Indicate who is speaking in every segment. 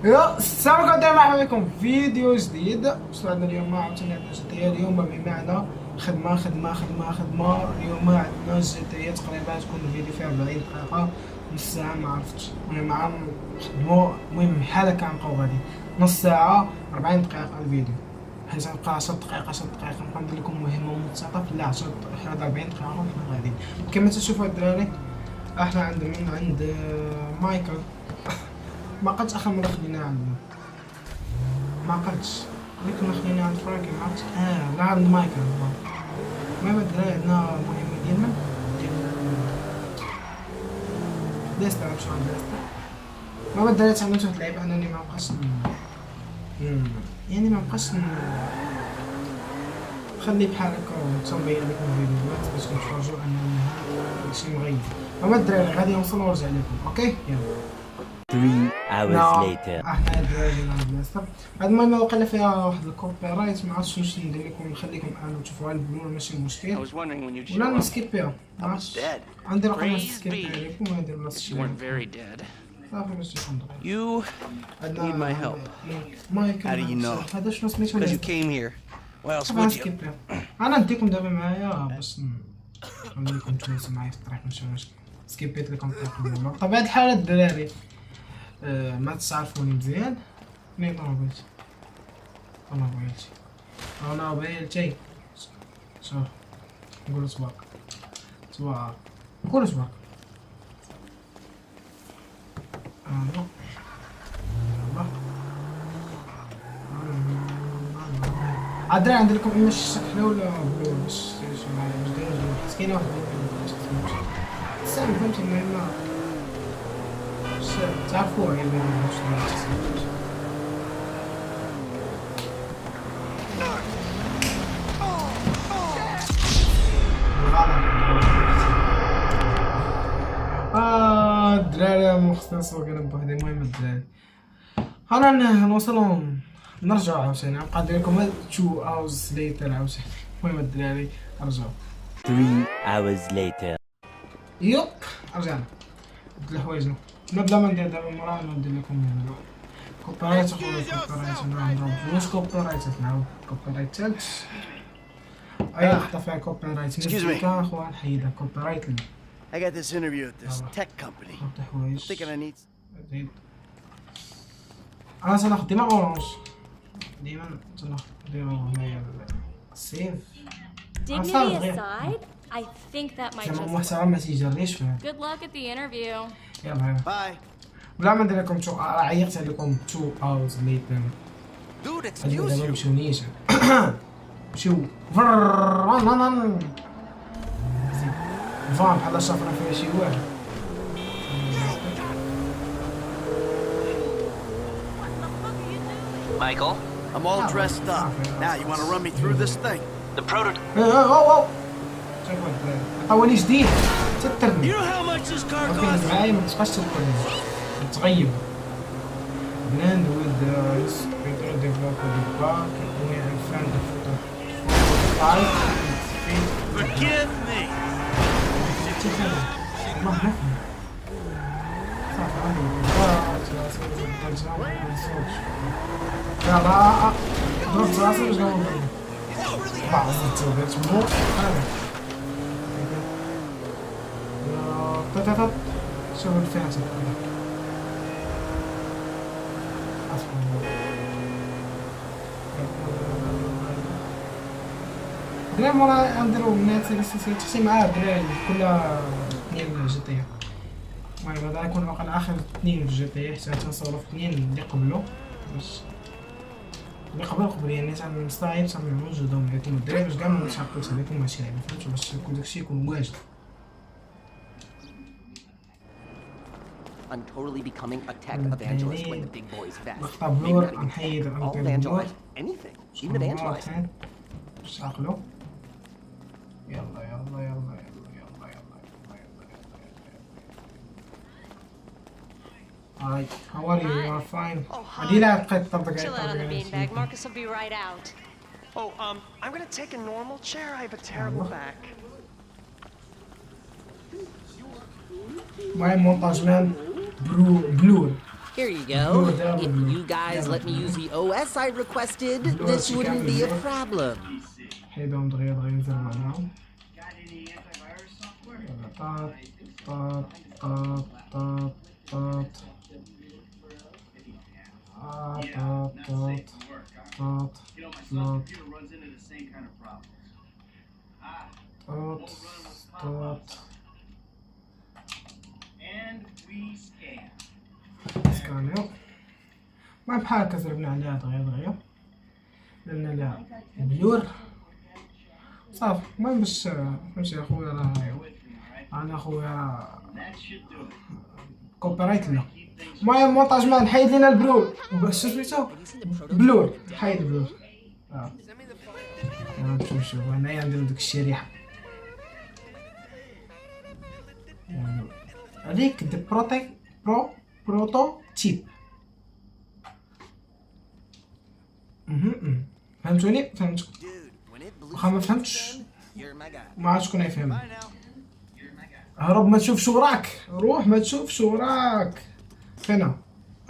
Speaker 1: السلام عليكم، مرحبا بكم في فيديو جديد. وصلنا اليوم عاوتاني عندنا جدية. اليوم بمعنى خدمة. اليوم عندنا جدية تقريبا تكون الفيديو فيها 40 دقيقة نص ساعة، ما عرفتش. المهم نخدمو، المهم بحال هكا نبقاو غادي نص ساعة 40 دقيقة الفيديو، حيت غنبقى 10 دقائق نبقى ندير لكم مهمة منتصف لا 10 حنا 40 دقيقة وحنا غاديين. كما تشوفوا الدراري احنا عند مايكل. ما قدش اخر مرة خلينا عندنا، ما قدش كنا خلينا عند فرانكي، ما عرفتش. لا عند مايكل. المهم الدراري عندنا المهمة ديالنا ديال ديستا، نمشيو عند ديستا. المهم الدراري تعلمت واحد اللعيبة انني ما نبقاش يعني ما نبقاش نخلي بحال هكا ونبين لكم الفيديوهات باش نتفرجوا اننا داكشي مغيب. المهم الدراري غادي نوصل ونرجع لكم، اوكي يلا.
Speaker 2: 3 hours later.
Speaker 1: احنا الدراري عند ديستا. هاد المهمة وقيلا فيها واحد الكوبي رايت، ما عرفتش واش ندير لكم، نخليكم انا تشوفوها البلور ماشي مشكل، ولا نسكيبيها. معرفتش عندي رقم نسكيبي لكم وندير نفس الشيء. صافي باش يكون
Speaker 3: You need my help.
Speaker 1: How
Speaker 3: do you know?
Speaker 1: هذا شنو سميتو؟
Speaker 3: Because you came here. Why else
Speaker 1: طبعا
Speaker 3: would you?
Speaker 1: سكيبيها. انا نديكم دابا معايا باش نخليكم تونسوا معايا في الطريق، ماشي مشكل. سكيبيت لكم الطريق. بطبيعة الحال الدراري ما تعرفوني مزيان. ني طوموبيلتي شوف نقولو تبارك نقولو تبارك. يلا عادري عندي لكم اما الشكل ولا بلو باش معايا باش داير حيت كاينه واحد السالفه فهمتي. المهم تعرفوها هي اللي الدراري مختصر كان بوحدي. المهم الدراري انا نوصلو نرجعو عاوتاني، نبقى ندير لكم 2 hours later عاوتاني. المهم الدراري رجعو
Speaker 2: 3 hours later.
Speaker 1: يوب رجعنا. بدل حوايجنا بلا ما ندير دابا مرة ندير لكم كوبي رايت. اخويا كوبي رايت نعاود واش كوبي رايت نعاود كوبي رايت تالت. اي لقطة فيها كوبي رايت مزيكا اخويا نحيدها كوبي رايت.
Speaker 3: I got this interview at this tech company.
Speaker 1: نحط حوايج
Speaker 3: Thinking I need.
Speaker 1: زيد. انا تناخد ديما اورانج، ديما تناخد هنايا السيف.
Speaker 4: Dignity aside, I think that might
Speaker 1: زعما
Speaker 4: just
Speaker 1: المحتوى ما تيجريش فيها.
Speaker 4: Good luck at the interview.
Speaker 1: يلا
Speaker 3: Bye.
Speaker 1: بلا ما ندير لكم عيقت عليكم 2 hours later.
Speaker 3: Dude,
Speaker 1: هادو
Speaker 3: excuse
Speaker 1: دابا
Speaker 3: you.
Speaker 1: مشيو نيشان. مشيو فان بحال شافنا فيها شي واحد.
Speaker 5: Michael,
Speaker 3: I'm all dressed up. Now you want to run me through this thing?
Speaker 5: the prototype.
Speaker 1: واو شوفوا الدراري عطاوني جديد
Speaker 3: You
Speaker 1: تترني.
Speaker 3: know how much this car
Speaker 1: ولكن
Speaker 3: costs?
Speaker 1: معايا ما تبقاش تترني تغيب. بلاند ويز بيتر ديفلوب ديباك وي فاند
Speaker 3: Forgive me.
Speaker 1: ما نفهم صافي يلا ضربت راسي باش نضرب بعض التوبات مو هذا طاطا شوف الفاتح دراري مورا نديرو الناس اللي تحسي معاه دراري كل 2 جي تي. المهم هذا يكون واقع اخر 2 جي تي، حتى تنصورو في 2 اللي قبلو باش اللي قبل يعني تنستعيب تنوجدهم لكم الدراري باش كاع ما نشاركوش عليكم ماشي لعبة، فهمتو؟ باش يكون داكشي يكون واجد.
Speaker 5: I'm totally becoming a tech evangelist when the big boys vest.
Speaker 1: نختار
Speaker 5: Maybe
Speaker 1: بلور
Speaker 5: not even
Speaker 1: نحيد
Speaker 5: tech. I'll
Speaker 1: نبدل بلور.
Speaker 5: evangelize anything, even evangelize.
Speaker 1: باش تعقلو. يلا Hi, how are you? You are fine. هادي لا بقيت تطبق
Speaker 6: Chill out on the beanbag. Marcus will be right out.
Speaker 7: Oh, I'm gonna take a normal chair. I have a terrible back.
Speaker 1: المهم مونتاج مان بلور
Speaker 5: Here you go. If you guys let me use the OS I requested, this wouldn't be a problem.
Speaker 1: حيدهم دغيا نزل معاهم. طاط طاط طاط طاط طاط طاط طاط طاط طاط طاط طاط سكانيو. ما بحال كسربنا عليها دغيا لأن لها بلور صافي. المهم باش فهمتي اخويا راه انا اخويا كوبيرايت لا. المهم مونتاج مان حيد لينا البلور. باش سميتو بلور. حيد البلور. شوف هنايا نديرو ديك الشريحة هذيك دي بروتوتيب. فهمتوني؟ فهمتكم. واخا ما فهمتش ما عرفتش شكون يفهم. هرب ما تشوفش وراك. روح ما تشوفش وراك. فينا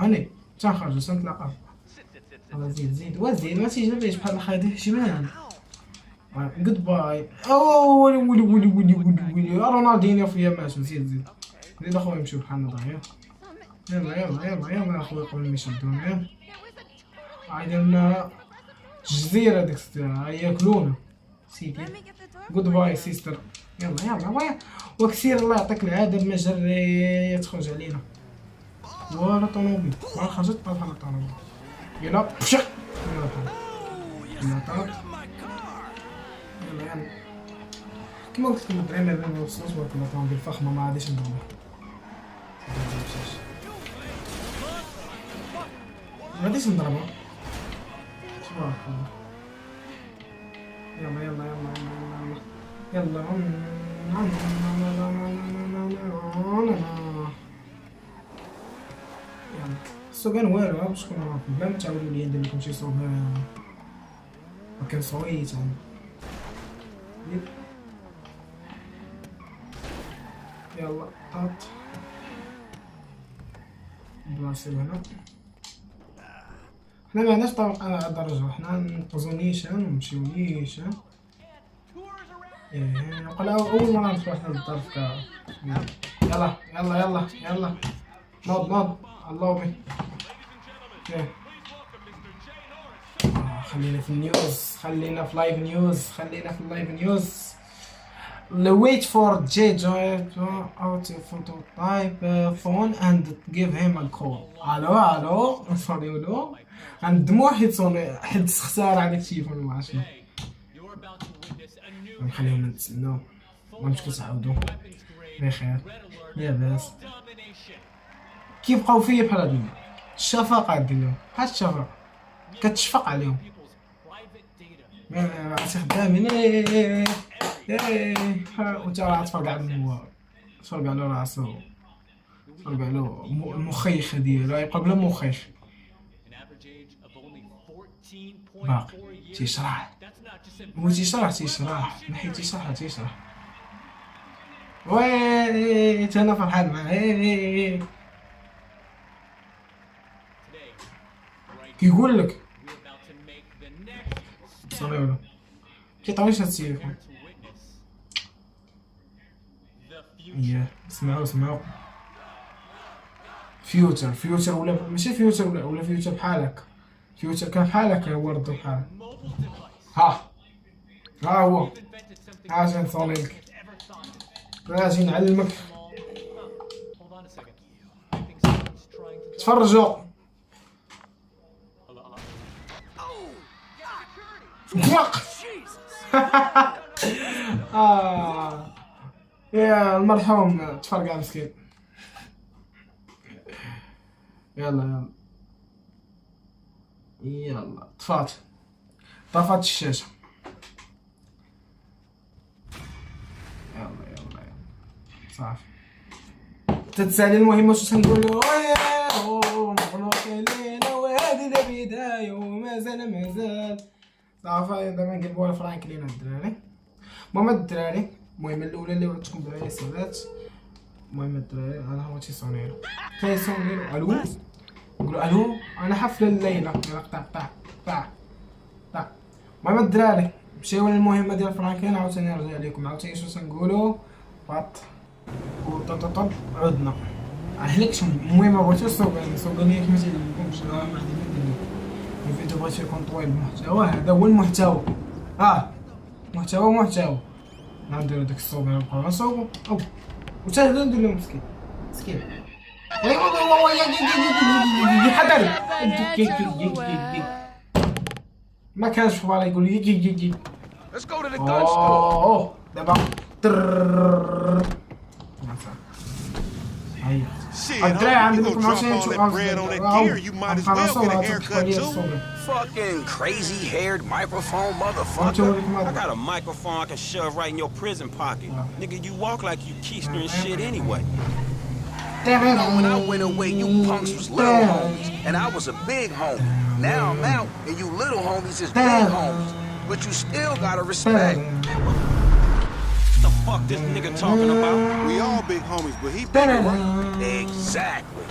Speaker 1: هاني تنخرجو سنتلاقاو. زيد وزيد ما تيجريش بحال الخايدي شمال. جود باي. ولي رونالدينيو فيا ماشي. زيد اخويا نمشيو بحالنا دغيا. يلا اخويا قبل ما يشدونا. يلا عايدين جزيرة ديك ياكلونا. سيدي جود باي سيستر. يلا وكثير الله يعطيك العافية ما جري تخرج علينا. ولا طوموبيل ما خرجت بحال الطوموبيل. يلا بشق. يلا طاط. يلا كيما قلت لكم الدراري ما نوصلوش ولكن الطوموبيل فخمة ما غاديش ندورها. ما غاديش نضربها. تبارك الله. يلا السوق والو باش تكونوا عارفين بلا ما تعاودوا لي ندير لكم شي صوب كنصويت انا. يلا طاط بلاصي هنا. حنا ما عندناش طريقة على درجة. حنا نقفزو نيشان ونمشيو نيشان. وقال أول مرة ندخل حنا للدار في كا. يلا نوض الله بي. خلينا في النيوز. خلينا في لايف نيوز. Wait for JJ out photo type phone and give him a call. الو نصونيولو عند الدموع حيت خسارة على التليفون ما عرفتش شنو. نخليهم نتسناو ما نمشيوش نعاودو بخير لاباس. كيبقاو فيا بحال هادو الشفقة ديالهم بحال الشفقة كتشفق عليهم. عرفتي خدامين وتا راه تفرقع على راسو. تفرقع له المخيخ ديالو يبقى بلا مخيخ باقي تيشرح. هو تيشرح نحي تيشرح. وي انا فرحان معاه. كيقول لك صافي كيطويش هاد التليفون. اسمعوا فيوتشر ولا ماشي فيوتشر ولا فيوتشر بحال هكا. فيوتشر كان بحال هكا هو ردو بحال ها هو اجي نصوني لك. اجي نعلمك. تفرجوا يا المرحوم تفرقع مسكين. يلا طفات الشاشة. يلا صافي تتسالي المهمة. واش تنقولو مبروك علينا وهذه البداية ومازال صافي. دابا نقلبوها فرانكلين الدراري. المهم الاولى اللي وريتكم بها السادات. المهم الدراري هذا هو تيصونيرو. الو نقولوا الو انا حفله الليله. طاع طاع طاع طاع. المهم الدراري مشيو للمهمه ديال فرانكلين، عاوتاني نرجع لكم عاوتاني شنو تنقولوا بط وطططط عدنا. هلكش المهم ما بغيتوش صوبان ياك ما تيعجبكمش ما غادي ندير الفيديو بغيت يكون طويل. المحتوى هذا هو المحتوى، محتوى نديرو داك الصوبان نبقاو نصوبو او وتا ندير لهم مسكين حضر ما كانش في بالي يقول لي
Speaker 3: Let's go to the gun store.
Speaker 1: دابا هيا الدراري عندي لكم عشان نشوفوا
Speaker 3: Fucking crazy haired microphone motherfucker. I got a microphone I can shove right in your prison pocket. Nigga, you walk like you keister and shit anyway. When I went away, you punks was little homies, and I was a big homie. Now I'm out, and you little homies is big homies. But you still gotta respect. The fuck this nigga talking about? We all big homies, but he bigger, right? Exactly.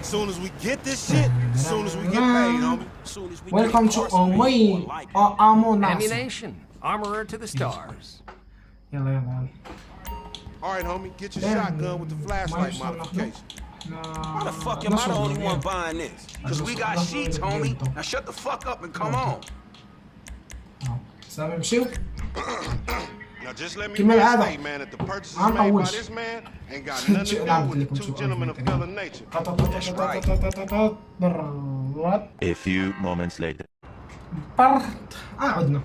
Speaker 3: As soon as we get this shit, as soon as we get paid, homie. As soon as we
Speaker 1: Welcome to Omi Amon
Speaker 8: Ammunition, armorer to the stars.
Speaker 1: يلا
Speaker 3: All right, homie, get your shotgun with the flashlight modification. Why the fuck am I the only one buying this? Cause we got sheets, homie. Now shut the fuck up and come on.
Speaker 1: سامي مشيو
Speaker 3: Now just let me
Speaker 1: كما العادة
Speaker 3: say, man, that the purchases made by this man ain't got nothing to do with the two gentlemen of felon nature. That's right.
Speaker 2: A few moments later.
Speaker 1: عدنا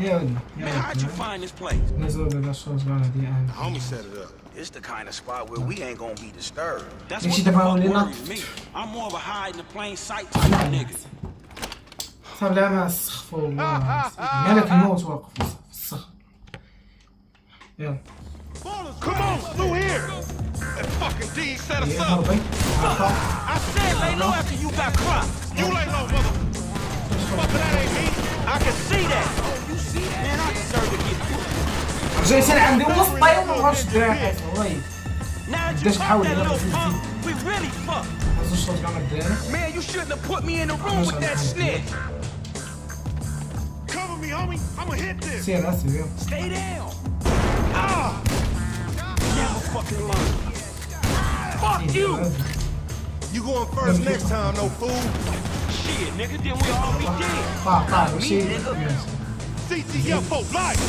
Speaker 3: Man, how'd you find this place?
Speaker 1: نزلوا بالشوز هذه
Speaker 3: Homie set it up. It's the kind of spot where we ain't gonna be disturbed. That's
Speaker 1: ليش
Speaker 3: what the
Speaker 1: دفعوا
Speaker 3: fuck
Speaker 1: لنا؟
Speaker 3: worries me. I'm more of a hide in the plain sight type of nigga.
Speaker 1: صار لا ما استغفر الله ملك الموت واقف في الصخر. يلا
Speaker 3: Come on, through here. That fucking D set us up.
Speaker 1: هربي
Speaker 3: I said lay low after you got clocked. You lay low, motherfucker. That ain't me. I can see that. Oh, you see that? Man, I deserve to get put.
Speaker 1: جاي يصير عندي وسط طيب ما نعرفش الدراع حيت والله
Speaker 3: Now that you
Speaker 1: بداش
Speaker 3: talk
Speaker 1: نحاول
Speaker 3: that
Speaker 1: نلعب
Speaker 3: little
Speaker 1: في
Speaker 3: punk,
Speaker 1: الفيديو.
Speaker 3: we really fucked.
Speaker 1: هذا الشوط كاع الدراع
Speaker 3: Man, you shouldn't have put me in the room with that snitch. Cover me, homie. I'ma hit this.
Speaker 1: سير اسير
Speaker 3: Stay down. Ah! Never fucking learn. Fuck you.
Speaker 9: You going first next time, no fool.
Speaker 3: Shit, nigga, then we all be dead.
Speaker 1: طاع وشي
Speaker 9: CTF for life.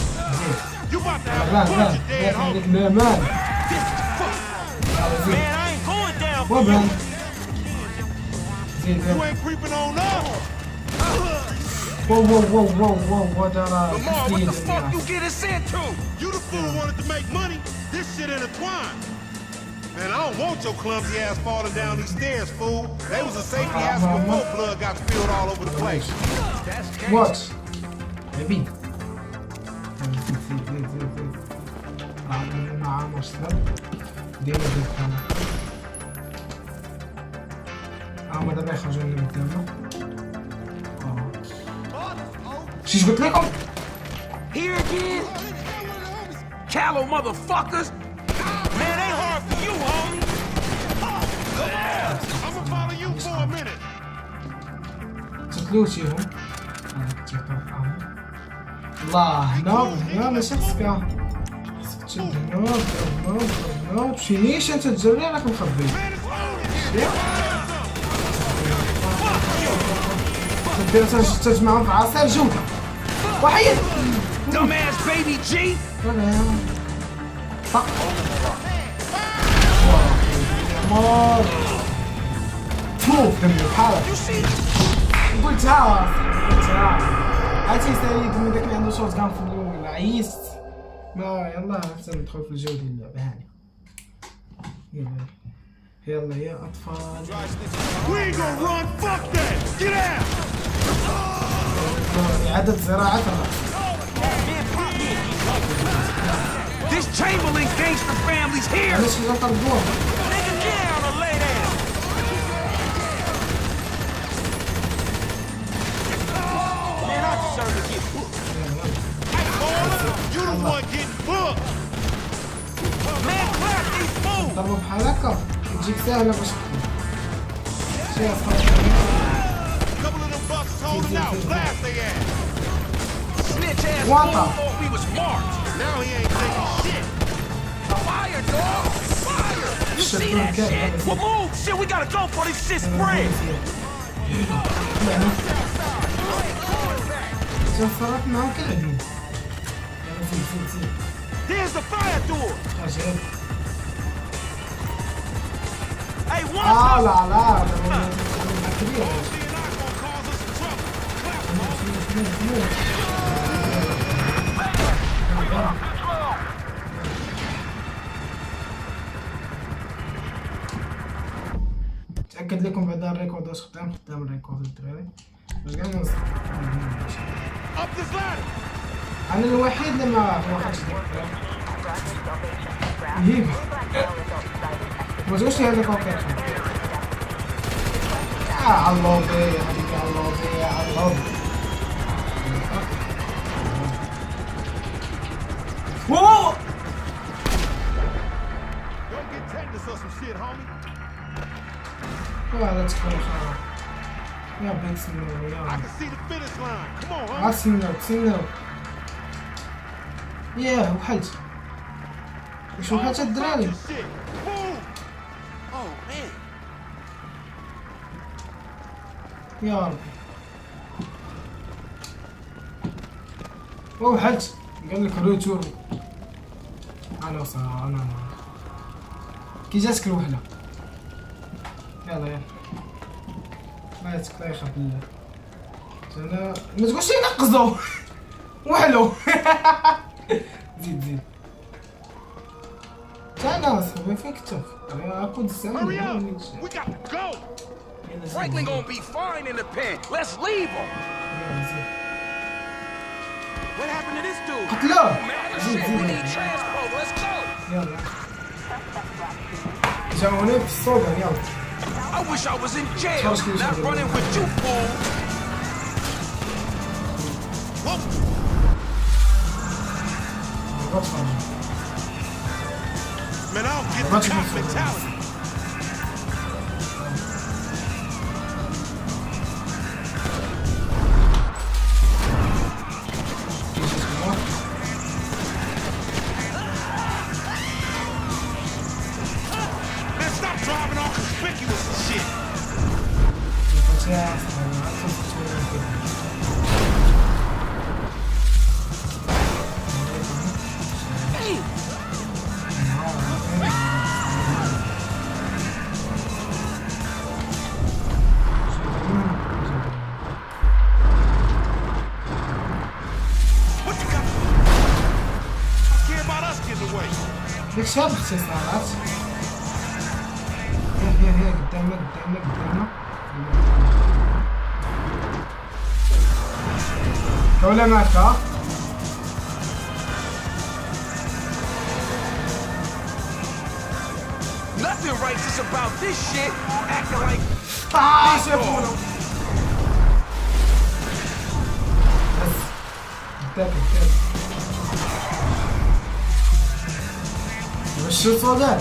Speaker 9: You about to have
Speaker 1: لا
Speaker 9: a bunch of dead
Speaker 1: عندك
Speaker 9: homies.
Speaker 1: الامان
Speaker 3: This is fuck. Man, I ain't going down for
Speaker 1: وبن
Speaker 3: you.
Speaker 1: زين
Speaker 9: You ain't creeping on up.
Speaker 1: واو ترى
Speaker 3: Lamar, what the fuck you get us into?
Speaker 9: You the fool wanted to make money. This shit intertwined. Man, I don't want your clumsy ass falling down these stairs, fool. They was a safety hazard before blood got spilled all over the place.
Speaker 1: وات عبيد نعم وصلت ديما بالكامل هما دابا يخرجوا لنا من قدامنا شيش قلت لكم
Speaker 3: Here again? Callow motherfuckers? Man, ain't hard for you, homie.
Speaker 9: I'ma follow you for a minute.
Speaker 1: تتلوشيهم الله هنا ماشي خصك تشد هنا تمشينيش انت تجري راك مخبي تدير تجمعهم في عصير جودة وحيد
Speaker 3: Dumbass baby G.
Speaker 1: طق مار تموت دمي بحالك قلتها عرفتي ساليك من داك اللي عنده شوت كان في الاول عيست ما يلا حتى ندخل في الجو ديال اللعبه هاني يلا يا اطفال
Speaker 9: We ain't gonna run. Fuck that. Get out.
Speaker 1: اعاده زراعه الراس
Speaker 3: This Chamberlain gangster family's here.
Speaker 1: علاش نطردوهم
Speaker 3: Nigga, get down or lay down. Man, I deserve to get booked.
Speaker 9: You the one getting booked.
Speaker 3: Man, clap these fools.
Speaker 1: ضربوا بحال هكا تجيك ساهله باش تخدم
Speaker 9: Couple of them bucks holding out. Blast they ass.
Speaker 3: Snitch ass
Speaker 1: What
Speaker 3: fool
Speaker 1: the?
Speaker 3: thought we was marked.
Speaker 9: Now he ain't taking shit.
Speaker 3: Fire, dog! Fire! You see that shit? Well, move! Shit, we gotta go for this shit spread!
Speaker 1: جفرت معه كلهم.
Speaker 3: There's the fire door!
Speaker 1: عجيب.
Speaker 3: Hey, one
Speaker 1: لا
Speaker 3: time!
Speaker 1: لا كبير. تأكد لكم بعد الريكورد واش خدام الريكورد الدراري باش كاع نوصل. انا الوحيد اللي ما واخدش ديك هيب ما تقولش لي هذاك وقت على اللوبي يا حبيبي على اللوبي على اللوبي. واو هذا تكون خرا يا بنت سنو يا تسنو ياه وحلت واش وحلت الدراري. يا ربي وحلت قال لك روتو انا صراحه انا كي جاتك الوحله. يلا يلا ما يتكلايخ بالله انا ما تقولش لي نقزو وحلو. زيد تعال اصاحبي فين كنت انا اكون الزمان.
Speaker 3: Franklin gonna be fine in the pen. Let's leave him. What happened to this dude?
Speaker 1: قتلوه.
Speaker 3: Man, shit, we need transport. Let's go.
Speaker 1: يلا جاوني في الصوبة يلا.
Speaker 3: I wish I was in jail, not running with you, fool.
Speaker 9: Man, I don't get the cop mentality.
Speaker 1: ليك شاب اختصارات هي قدامنا ولا معك
Speaker 3: Nothing righteous about this shit. Acting like
Speaker 1: شافونا بس وش الصدى؟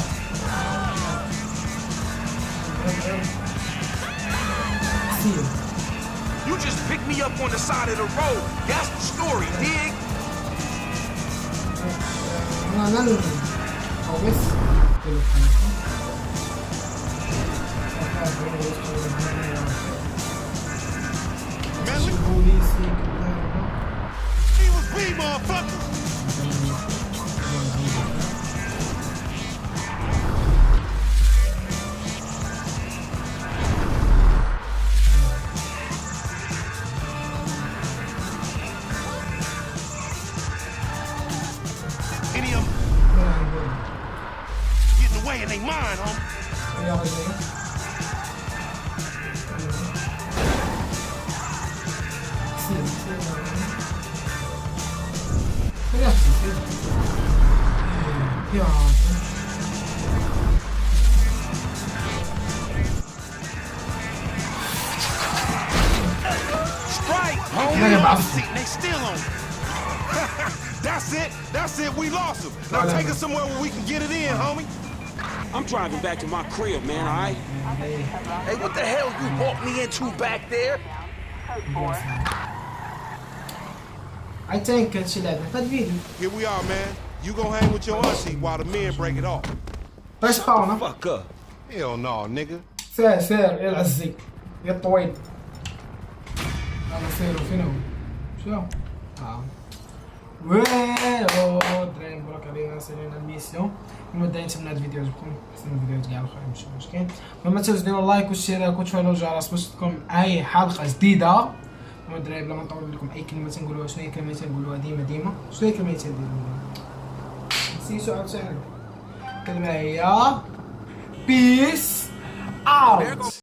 Speaker 3: you just picked me up on the side of the road. That's the story, dig?
Speaker 9: He was me, motherfucker. Any of them getting away and they mine, homie.
Speaker 3: Strike,
Speaker 9: Homie, they still on it. That's it, we lost him. Now take us somewhere where we can get it in, homie.
Speaker 3: I'm driving back to my crib, man, all right? Hey, what the hell you brought me into back there?
Speaker 1: I think هادشي لعبنا في هاد الفيديو.
Speaker 9: Here we are, man. You gon' hang with your auntie while the men break it off.
Speaker 1: باش بقاونا؟
Speaker 3: Fuck up.
Speaker 9: Hell no, nigga.
Speaker 1: سير يا العزي يا الطويل. يلا سيروا فين هو؟ شو؟ ويلو دراري مبروك علينا سالينا الميسيون. المهم نتمنى هاد الفيديو عجبكم، احسن الفيديوهات كاع الاخرين ماشي مشكل. المهم ما تنساوش ديروا لايك واشتراك وتفعلوا الجرس باش تكون اي حلقه جديده. المهم الدراري بلا ما نطول لكم اي كلمه تنقولوها، شنو هي الكلمه تنقولوها ديما شنو هي الكلمه تنديروها؟ نسيتو عاوتاني. الكلمه هي بيس اوت.